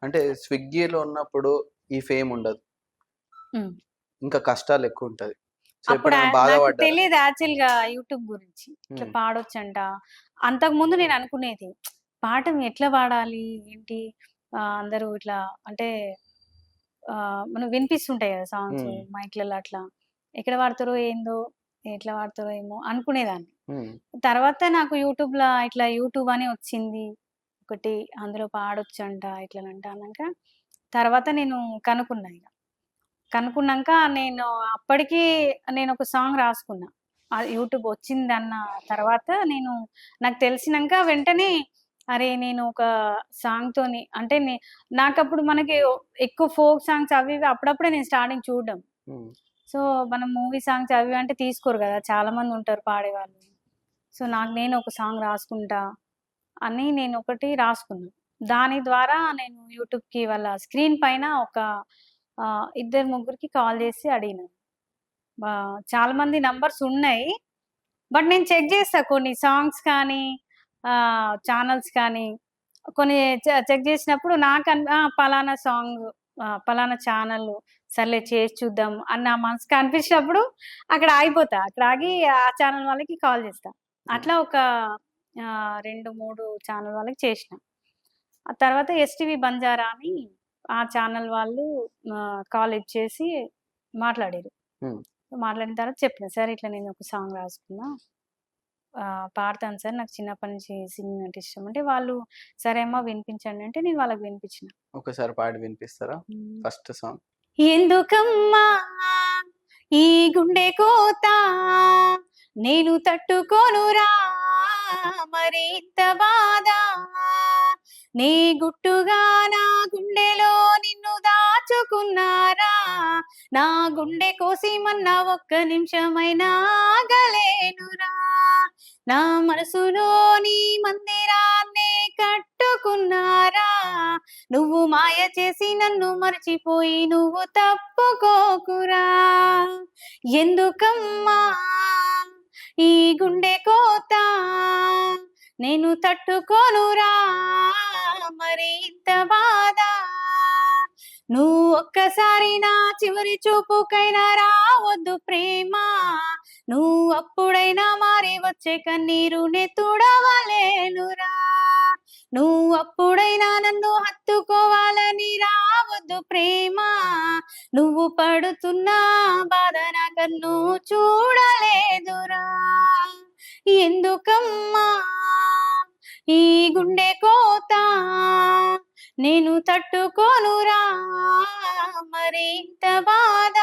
అంటే స్విగ్గీలో ఉన్నప్పుడు ఈ ఫేమ్ ఉండదు. హ్మ్. ఇంకా కష్టాలు ఎక్కువ ఉంటది. సో, అప్పుడు ఎప్పుడైనా నాకు బాధపడ్డారా? తెలీదు యాక్చువల్‌గా యూట్యూబ్ గురించి. ఇట్లా హ్మ్. పాడొచ్చంట. అంతకుముందు నేను అనుకునేది. పాఠం ఎట్లా పాడాలి? ఏంటి? అందరూ ఇట్లా అంటే మనకు వినిపిస్తుంటాయి గదా! సాంగ్స్ హ్మ్. మైక్‌లలో అట్లా. ఎక్కడ పాడతారో ఏందో, ఎట్లా పాడతారో ఏమో అనుకునేదాన్ని. హ్మ్. తర్వాత నాకు యూట్యూబ్‌ల ఇట్లా యూట్యూబ్ అని వచ్చింది. ఒకటి అందులో పాడొచ్చంట ఇట్లనంట అనంక తర్వాత నేను కనుక్కున్నా ఇగ. కనుక్కున్నాంక నేను అప్పటికి నేనొక సాంగ్ రాసుకున్నా. యూట్యూబ్ వచ్చిందన్న తర్వాత నాకు తెలిసినంక వెంటనే అరే! నేను ఒక సాంగ్‌తోని అంటే నాకప్పుడు మనకి ఎక్కువ ఫోక్ సాంగ్స్ అవి ఇవి అప్పుడప్పుడే నేను స్టార్టింగ్ చూడడం. హ్మ్. సో, మనం మూవీ సాంగ్స్ అవి ఇవి అంటే తీసుకోరు గదా! చాలా మందుంటారు పాడేవాళ్ళు. సో, నాకు నేను ఒక సాంగ్ రాసుకుంటా అని నేనొకటి రాసుకున్నా. దాని ద్వారా నేను యూట్యూబ్‌కి వాళ్ళ స్క్రీన్ పైన ఒక ఇద్దరు ముగ్గురికి కాల్ జేసి అడిగినా. చాలా మంది నంబర్స్ ఉన్నాయి. బట్ నేను చెక్ జేస్తా కొన్ని సాంగ్స్ కానీ, చానెల్స్ కానీ కొన్ని చెక్ జేసినప్పుడు పలానా సాంగ్ పలానా ఛానల్ సర్లే చేసి చూద్దాం అన్న మనసుకి అనిపించినప్పుడు అక్కడ ఆగిపోతా. అక్కడ ఆగి ఆ ఛానల్ వాళ్ళకి కాల్ జేస్తా. హ్మ్. అట్లా ఒక 2, 3 ఛానల్ వాళ్ళకి చేసినా. ఆ తర్వాత ఎస్‌టీవీ బంజారా అని ఆ ఛానల్ వాళ్ళు కాల్ లిఫ్ట్ చేసి మాట్లాడిర్రు. హ్మ్. మాట్లాడిన తర్వాత చెప్పిన, "సార్ ఇట్లా నేను ఒక సాంగ్ రాసుకున్నా. పాడతాను సార్. నాకు చిన్నప్పటి నుంచి సింగింగ్ అంటే ఇష్టం." అంటే వాళ్ళు, "సరే అమ్మ వినిపించండి" అంటే నేను వాళ్ళకి వినిపించిన. ఒకసారి పాడి వినిపిస్తారా? హ్మ్. First song. ఎందుకమ్మా ఈ గుండె కోత నేను తట్టుకోనురా మరి ఇంత బాధ నీ గుట్టుగా నా గుండెలో నిన్ను దాచుకున్నారా నా గుండె కోసిమన్నా ఒక్క నిమిషమైనా ఆగలేనురా నా మనసులో నీ మందిరాన్నే కట్టుకున్నారా నువ్వు మాయ చేసి నన్ను మర్చిపోయి నువ్వు తప్పుకోకురా ఎందుకమ్మా ఈ గుండె కోత నేను తట్టుకోనురా మరి ఇంత బాధ నువ్వు ఒక్కసారి నా చివరి చూపుకైనా రావద్దు ప్రేమ నువ్వు అప్పుడైనా మారి వచ్చే కన్నీరునే తుడవలేనురా నువ్వు అప్పుడైనా నన్ను హత్తుకోవాలని రావద్దు ప్రేమ నువ్వు పడుతున్న బాధ నా కన్ను చూడలేదురా ఎందుకమ్మా ఈ గుండె కోత నేను తట్టుకోనురా మరి ఇంత బాధ